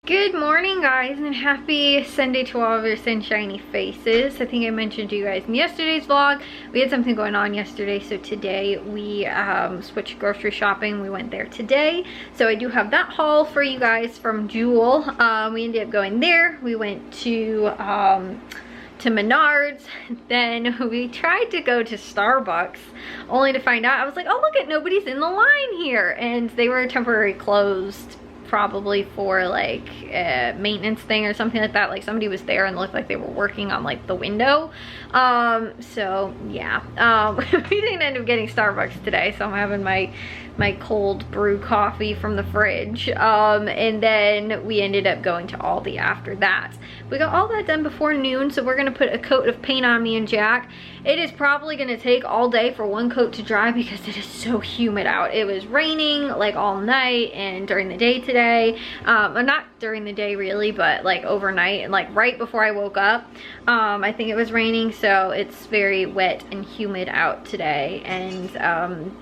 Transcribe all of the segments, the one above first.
Good morning, guys, and happy Sunday to all of your sunshiny faces. I think I mentioned to you guys in yesterday's vlog, we had something going on yesterday, so today we switched grocery shopping. We went there today, so I do have that haul for you guys from Jewel. We ended up going there. We went to Menards, then we tried to go to Starbucks, only to find out, I was like, oh look, nobody's in the line here, and they were temporarily closed, probably for like a maintenance thing or something like that. Like somebody was there and looked like they were working on like the window. So yeah, we didn't end up getting Starbucks today, so I'm having my cold brew coffee from the fridge. And then we ended up going to Aldi after that. We got all that done before noon, so we're gonna put a coat of paint on me and Jack. It is probably gonna take all day for one coat to dry because it is so humid out. It was raining like all night and during the day today. Not during the day really, but like overnight and like right before I woke up. I think it was raining, so it's very wet and humid out today. And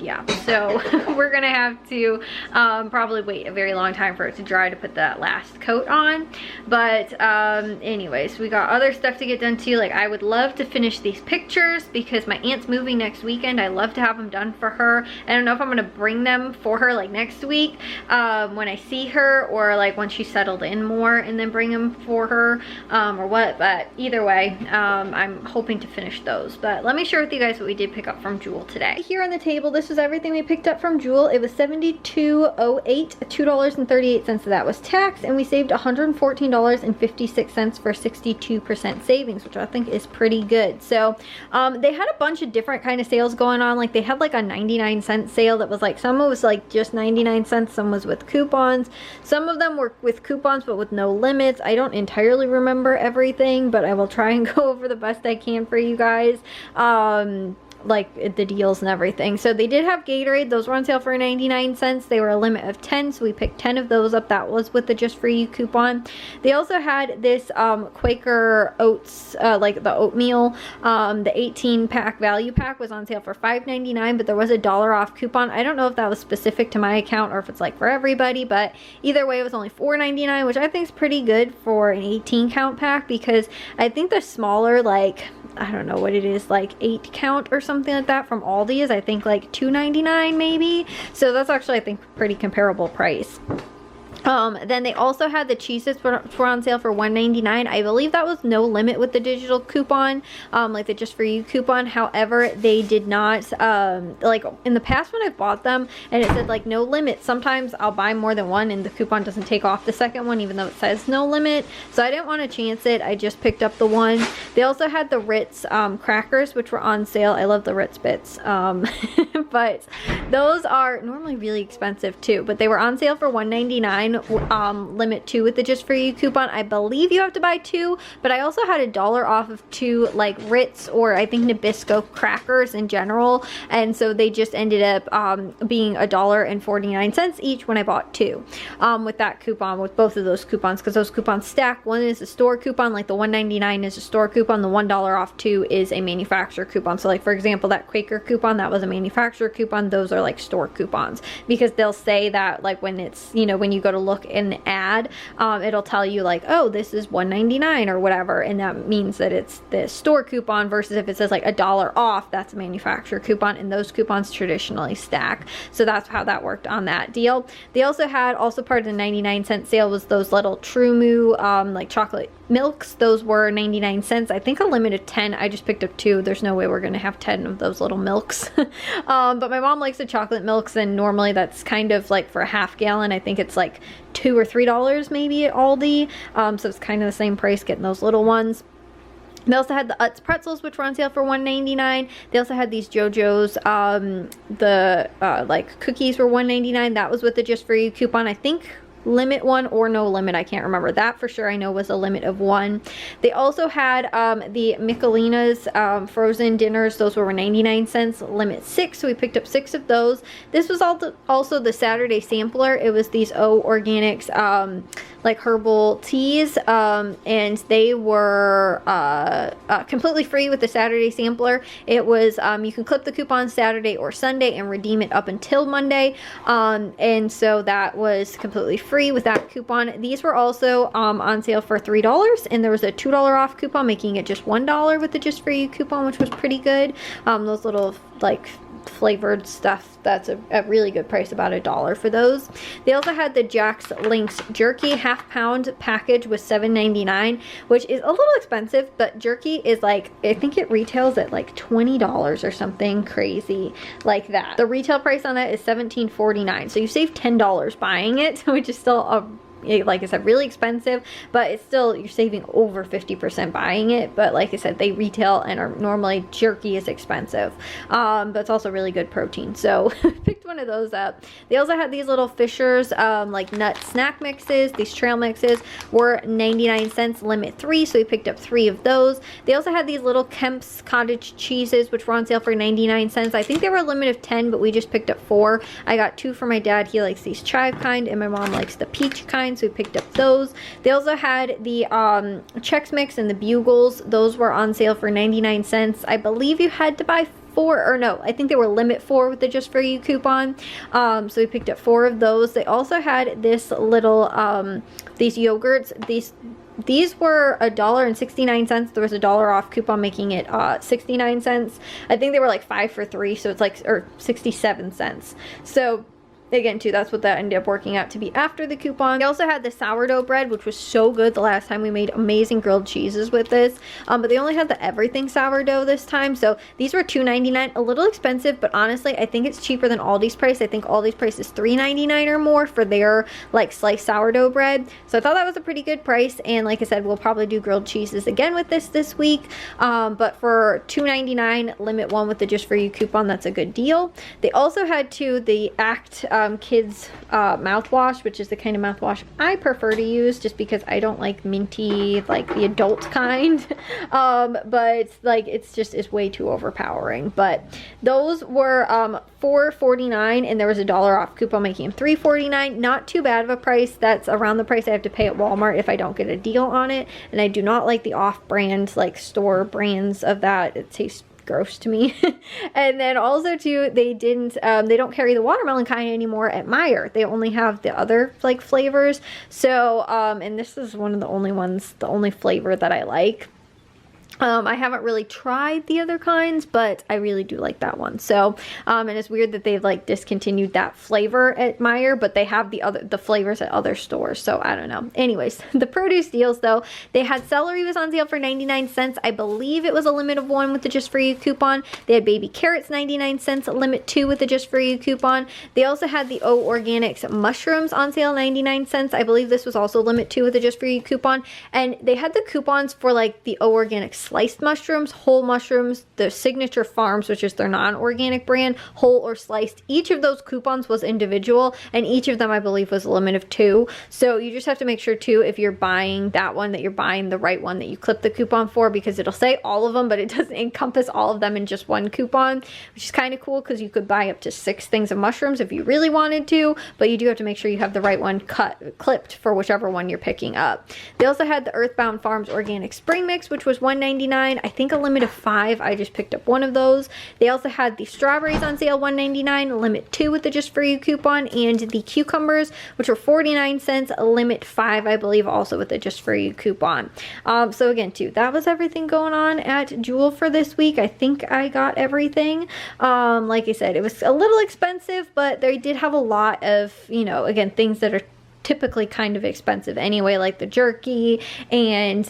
yeah, so we're gonna have to probably wait a very long time for it to dry to put that last coat on. But anyways, we got other stuff to get done too. Like I would love to finish these pictures because my aunt's moving next weekend. I love to have them done for her. I don't know if I'm gonna bring them for her like next week when I see her, or like when she's settled in more and then bring them for her, or what. But either way, I'm hoping to finish those. But let me share with you guys what we did pick up from Jewel today. Here on the table, this is everything we picked up from Jewel. It was $72.08, $2.38 of that was tax, and we saved $114.56 for 62% savings, which I think is pretty good. So they had a bunch of different kind of sales going on. Like they had like a 99-cent sale that was like, some was like just 99 cents, some was with coupons, some of them were with coupons but with no limits. I don't entirely remember everything, but I will try and go over the best I can for you guys. Like the deals and everything. So they did have Gatorade. Those were on sale for 99 cents. They were a limit of 10, so we picked 10 of those up. That was with the Just For You coupon. They also had this Quaker Oats, like the oatmeal, the 18-pack value pack was on sale for $5.99, but there was a $1 off coupon. I don't know if that was specific to my account or if it's like for everybody, but either way it was only $4.99, which I think is pretty good for an 18 count pack, because I think the smaller, like, I don't know what it is, like 8 count or something like that from Aldi is I think like $2.99 maybe. So that's actually I think pretty comparable price. Then they also had the Cheez-Its were on sale for $1.99. I believe that was no limit with the digital coupon, like the Just For You coupon. However, they did not, like in the past when I've bought them and it said like no limit, sometimes I'll buy more than one and the coupon doesn't take off the second one even though it says no limit. So I didn't want to chance it. I just picked up the one. They also had the Ritz crackers, which were on sale. I love the Ritz bits, but those are normally really expensive too, but they were on sale for $1.99. Limit 2 with the Just For You coupon. I believe you have to buy 2, but I also had a $1 off of 2 like Ritz or I think Nabisco crackers in general, and so they just ended up being $1.49 each when I bought 2 with that coupon, with both of those coupons, because those coupons stack. One is a store coupon, like the $1.99 is a store coupon, the $1 off 2 is a manufacturer coupon. So like for example that Quaker coupon, that was a manufacturer coupon. Those are like store coupons, because they'll say that like when it's, you know, when you go to look in the ad, it'll tell you like, oh, this is $1.99 or whatever, and that means that it's the store coupon, versus if it says like $1 off, that's a manufacturer coupon, and those coupons traditionally stack. So that's how that worked on that deal. They also had, also part of the 99-cent sale was those little True Moo like chocolate milks. Those were 99 cents. I think a limit of 10. I just picked up 2. There's no way we're gonna have 10 of those little milks. But my mom likes the chocolate milks, and normally that's kind of like for a half gallon, I think it's like $2 or $3 maybe at Aldi. So it's kind of the same price getting those little ones. They also had the Utz pretzels, which were on sale for $1.99. They also had these JoJo's, like cookies were $1.99. That was with the Just For You coupon. I think limit 1 or no limit, I can't remember. That for sure I know was a limit of 1. They also had the Michelina's frozen dinners. Those were 99 cents, limit 6, so we picked up 6 of those. This was also the Saturday sampler. It was these O Organics like herbal teas, and they were completely free with the Saturday sampler. It was you can clip the coupon Saturday or Sunday and redeem it up until Monday, and so that was completely free. free with that coupon. These were also on sale for $3, and there was a $2 off coupon, making it just $1 with the Just For You coupon, which was pretty good. Those little like flavored stuff, that's a really good price, about $1 for those. They also had the Jack's Links jerky half-pound package with $7.99, which is a little expensive, but jerky is like, I think it retails at like $20 or something crazy like that. The retail price on that is $17.49, so you save $10 buying it, which is still a, like I said, really expensive, but it's still, you're saving over 50% buying it. But like I said, they retail and are normally, jerky is expensive, but it's also really good protein, so picked one of those up. They also had these little Fisher's like nut snack mixes. These trail mixes were 99 cents, limit 3, so we picked up 3 of those. They also had these little Kemp's cottage cheeses, which were on sale for 99 cents. I think they were a limit of 10, but we just picked up 4. I got 2 for my dad, he likes these chive kind, and my mom likes the peach kind, so we picked up those. They also had the Chex Mix and the Bugles. Those were on sale for 99 cents. I believe you had to buy 4, or no, I think they were limit 4 with the Just For You coupon. So we picked up 4 of those. They also had this little these yogurts. These were $1.69. There was a $1 off coupon, making it 69 cents. I think they were like 5 for 3, so it's like, or 67 cents. So again, too, that's what that ended up working out to be after the coupon. They also had the sourdough bread, which was so good the last time. We made amazing grilled cheeses with this, but they only had the everything sourdough this time, so these were $2.99, a little expensive, but honestly, I think it's cheaper than Aldi's price. I think Aldi's price is $3.99 or more for their like sliced sourdough bread, so I thought that was a pretty good price. And like I said, we'll probably do grilled cheeses again with this week, but for $2.99, limit 1 with the Just For You coupon, that's a good deal. They also had the Act kids mouthwash, which is the kind of mouthwash I prefer to use, just because I don't like minty, like the adult kind. But like it's way too overpowering. But those were $4.49, and there was a $1 off coupon, making them $3.49. Not too bad of a price. That's around the price I have to pay at Walmart if I don't get a deal on it. And I do not like the off-brand, like store brands of that. It tastes gross to me. And then also too, they don't carry the watermelon kind anymore at Meijer. They only have the other like flavors. So and this is one of the only flavor that I like. I haven't really tried the other kinds, but I really do like that one. So, and it's weird that they've like discontinued that flavor at Meijer, but they have the flavors at other stores. So I don't know. Anyways, the produce deals though, they had celery was on sale for 99 cents. I believe it was a limit of 1 with the Just For You coupon. They had baby carrots 99 cents, limit 2 with the Just For You coupon. They also had the O Organics mushrooms on sale 99 cents. I believe this was also limit 2 with the Just For You coupon. And they had the coupons for like the O Organics sliced mushrooms, whole mushrooms, the Signature Farms, which is their non-organic brand, whole or sliced. Each of those coupons was individual, and each of them I believe was a limit of 2. So you just have to make sure too, if you're buying that one, that you're buying the right one that you clip the coupon for, because it'll say all of them, but it doesn't encompass all of them in just one coupon, which is kind of cool because you could buy up to 6 things of mushrooms if you really wanted to, but you do have to make sure you have the right one clipped for whichever one you're picking up. They also had the Earthbound Farms Organic Spring Mix, which was $1.99. I think a limit of 5. I just picked up 1 of those. They also had the strawberries on sale, $1.99, limit 2 with the Just For You coupon, and the cucumbers, which were 49 cents, limit 5, I believe, also with the Just For You coupon. So again, too, that was everything going on at Jewel for this week. I think I got everything. Like I said, it was a little expensive, but they did have a lot of, you know, again, things that are typically kind of expensive anyway, like the jerky, and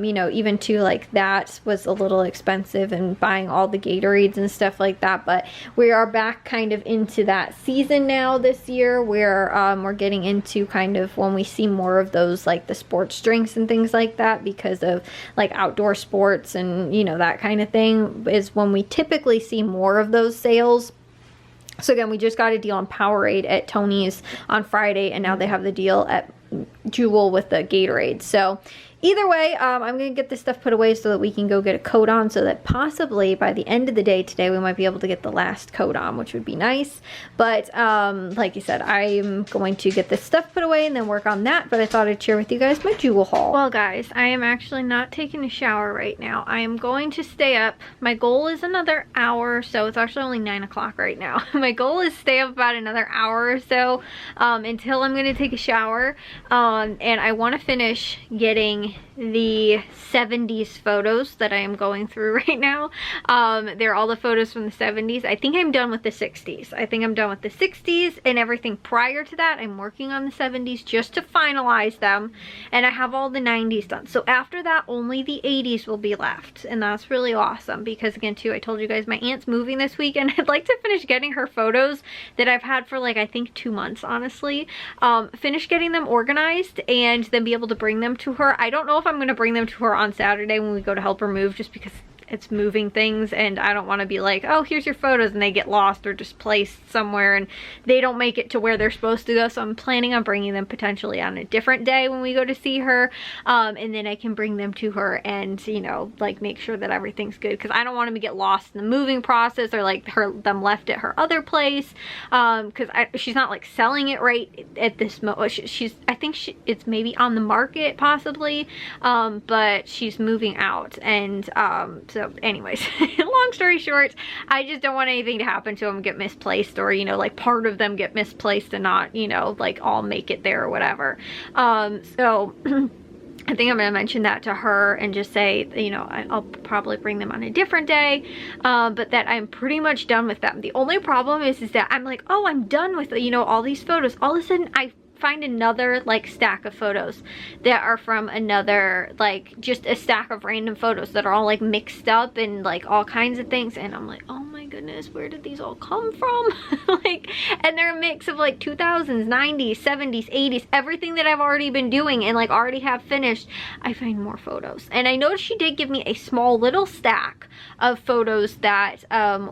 you know, even too, like that was a little expensive, and buying all the Gatorades and stuff like that. But we are back kind of into that season now this year, where we're getting into kind of when we see more of those, like the sports drinks and things like that, because of like outdoor sports and, you know, that kind of thing is when we typically see more of those sales. So again, we just got a deal on Powerade at Tony's on Friday, and now they have the deal at Jewel with the Gatorade. So either way, I'm gonna get this stuff put away so that we can go get a coat on, so that possibly by the end of the day today we might be able to get the last coat on, which would be nice. But like I said, I'm going to get this stuff put away and then work on that. But I thought I'd share with you guys my jewel haul. Well guys, I am actually not taking a shower right now. I am going to stay up. My goal is another hour, so it's actually only 9 o'clock right now. My goal is stay up about another hour or so until I'm gonna take a shower, and I want to finish getting the 70s photos that I am going through right now. They're all the photos from the 70s. I think I'm done with the 60s. I think I'm done with the 60s, and everything prior to that I'm working on the 70s just to finalize them, and I have all the 90s done. So after that, only the 80s will be left, and that's really awesome because, again, too, I told you guys my aunt's moving this week, and I'd like to finish getting her photos that I've had for like I think 2 months, honestly. Finish getting them organized and then be able to bring them to her. I don't know if I'm going to bring them to her on Saturday when we go to help her move, just because it's moving things and I don't want to be like, oh, here's your photos, and they get lost or displaced somewhere and they don't make it to where they're supposed to go. So I'm planning on bringing them potentially on a different day when we go to see her, and then I can bring them to her and, you know, like make sure that everything's good, because I don't want them to get lost in the moving process or like them left at her other place, because she's not like selling it right at this moment. I think it's maybe on the market possibly, but she's moving out, and so anyways, long story short, I just don't want anything to happen to them, get misplaced, or, you know, like part of them get misplaced and not, you know, like all make it there or whatever. So I think I'm going to mention that to her and just say, you know, I'll probably bring them on a different day, but that I'm pretty much done with them. The only problem is that I'm like, oh, I'm done with, you know, all these photos. All of a sudden I find another like stack of photos that are from another, like just a stack of random photos that are all like mixed up and like all kinds of things, and I'm like, oh my goodness, where did these all come from? Like, and they're a mix of like 2000s, 90s, 70s, 80s, everything that I've already been doing and like already have finished. I find more photos, and I noticed she did give me a small little stack of photos that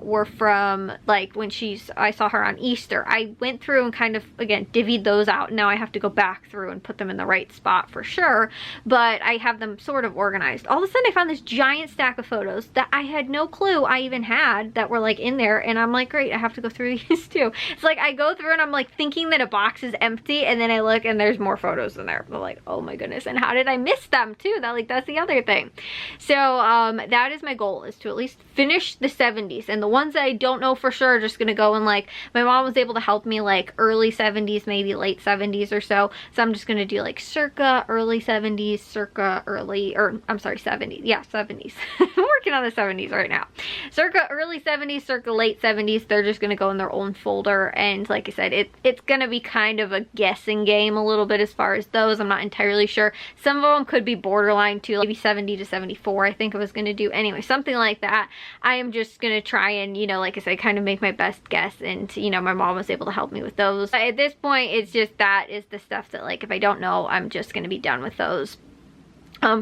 were from like when I saw her on Easter. I went through and kind of, again, divvied those out, and now I have to go back through and put them in the right spot for sure, but I have them sort of organized. All of a sudden I found this giant stack of photos that I had no clue I even had that were like in there, and I'm like, great, I have to go through these too. It's like I go through and I'm like thinking that a box is empty, and then I look and there's more photos in there. I'm like, oh my goodness, and how did I miss them too? That's the other thing. So that is my goal, is to at least finish the 70s, and the ones that I don't know for sure are just gonna go in, like, my mom was able to help me like early 70s, maybe late 70s or so I'm just gonna do like circa early 70s, circa early, or I'm sorry, 70s, yeah, 70s. I'm working on the 70s right now. Circa early 70s, circa late 70s, they're just gonna go in their own folder, and like I said, it's gonna be kind of a guessing game a little bit as far as those. I'm not entirely sure. Some of them could be borderline too, maybe 70 to 74 I think I was gonna do. Anyway, something like that. I am just gonna try and, you know, like I said, kind of make my best guess, and, you know, my mom was able to help me with those. But at this point, it's just, that is the stuff that, like, if I don't know, I'm just gonna be done with those.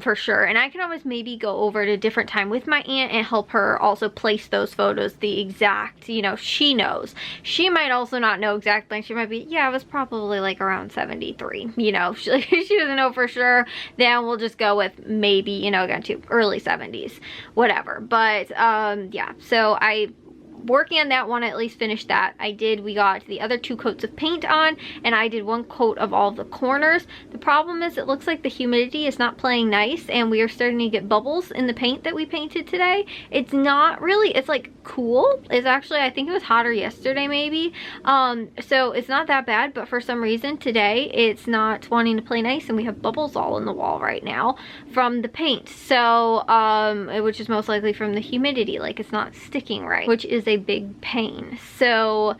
For sure. And I can always maybe go over at a different time with my aunt and help her also place those photos the exact, you know, she knows. She might also not know exactly. She might be, yeah, it was probably like around 73, you know, she doesn't know for sure. Then we'll just go with maybe, you know, again, to early 70s, whatever. But yeah, so working on that one, at least finished that. We got the other 2 coats of paint on, and I did 1 coat of all of the corners. The problem is it looks like the humidity is not playing nice, and we are starting to get bubbles in the paint that we painted today. It's not really, it's like cool. It's actually, I think it was hotter yesterday maybe. So it's not that bad, but for some reason today it's not wanting to play nice, and we have bubbles all in the wall right now from the paint. So, which is most likely from the humidity, like it's not sticking right, which is a big pain. So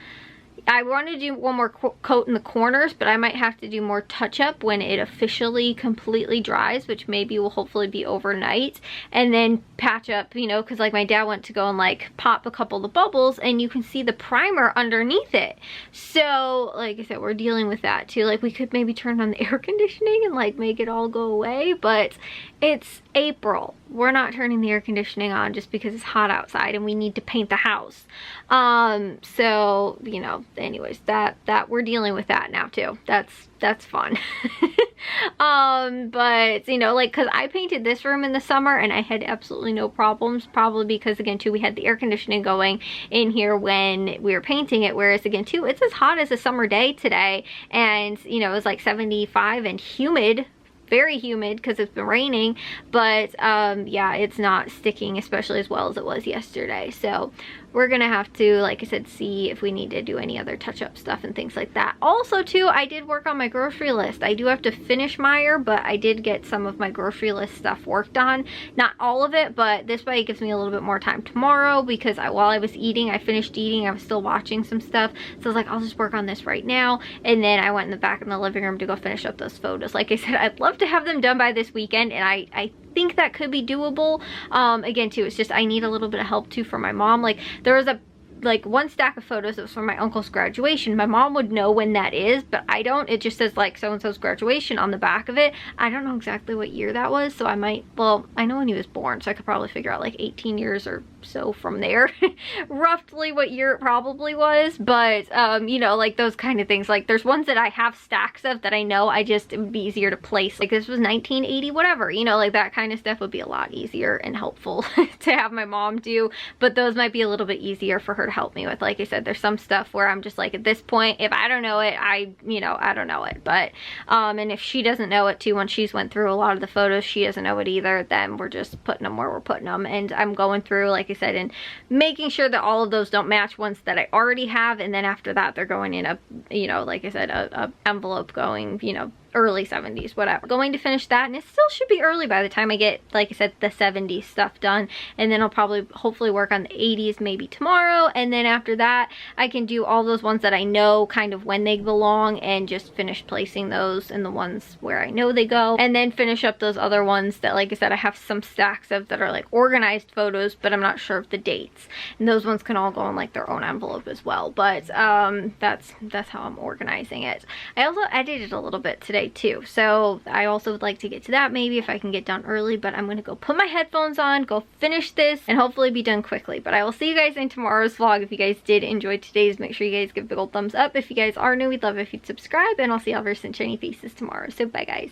I want to do 1 more coat in the corners, but I might have to do more touch up when it officially completely dries, which maybe will hopefully be overnight, and then patch up, you know, because like my dad went to go and like pop a couple of the bubbles, and you can see the primer underneath it. So like I said, we're dealing with that too. Like we could maybe turn on the air conditioning and like make it all go away, but it's April, we're not turning the air conditioning on just because it's hot outside and we need to paint the house. So, you know, anyways, that we're dealing with that now too. That's fun. But you know, like, cause I painted this room in the summer and I had absolutely no problems, probably because again too, we had the air conditioning going in here when we were painting it, whereas again too, it's as hot as a summer day today, and you know, it was like 75 and humid, very humid because it's been raining, but yeah, it's not sticking especially as well as it was yesterday. So we're gonna have to, like I said, see if we need to do any other touch-up stuff and things like that. Also too, I did work on my grocery list. I do have to finish Meyer, but I did get some of my grocery list stuff worked on. Not all of it, but this way it gives me a little bit more time tomorrow, because while I was eating, I finished eating, I was still watching some stuff, so I was like, I'll just work on this right now. And then I went in the back in the living room to go finish up those photos. Like I said, I'd love to have them done by this weekend, and I think that could be doable. Again too, it's just I need a little bit of help too from my mom. Like, there was one stack of photos that was from my uncle's graduation. My mom would know when that is, but I don't. It just says like so-and-so's graduation on the back of it. I don't know exactly what year that was, so I might, well, I know when he was born, so I could probably figure out like 18 years or so from there roughly what year it probably was. But you know, like those kind of things, like there's ones that I have stacks of that I know it would be easier to place, like this was 1980 whatever, you know, like that kind of stuff would be a lot easier and helpful to have my mom do. But those might be a little bit easier for her to help me with. Like I said, there's some stuff where I'm just like, at this point, if I don't know it, I don't know it. But and if she doesn't know it too, when she's went through a lot of the photos, she doesn't know it either, then we're just putting them where we're putting them. And I'm going through, like I said, and making sure that all of those don't match ones that I already have, and then after that they're going in a, you know, like I said, a envelope going, you know, early 70s, whatever. Going to finish that, and it still should be early by the time I get, like I said, the 70s stuff done. And then I'll probably hopefully work on the 80s maybe tomorrow, and then after that I can do all those ones that I know kind of when they belong and just finish placing those in the ones where I know they go, and then finish up those other ones that, like I said, I have some stacks of that are like organized photos, but I'm not sure of the dates, and those ones can all go in like their own envelope as well. But that's how I'm organizing it. I also edited a little bit today too, so I also would like to get to that maybe if I can get done early. But I'm gonna go put my headphones on, go finish this, and hopefully be done quickly. But I will see you guys in tomorrow's vlog. If you guys did enjoy today's, make sure you guys give a big old thumbs up. If you guys are new, we'd love if you'd subscribe, and I'll see y'all very soon, shiny faces tomorrow. So bye guys.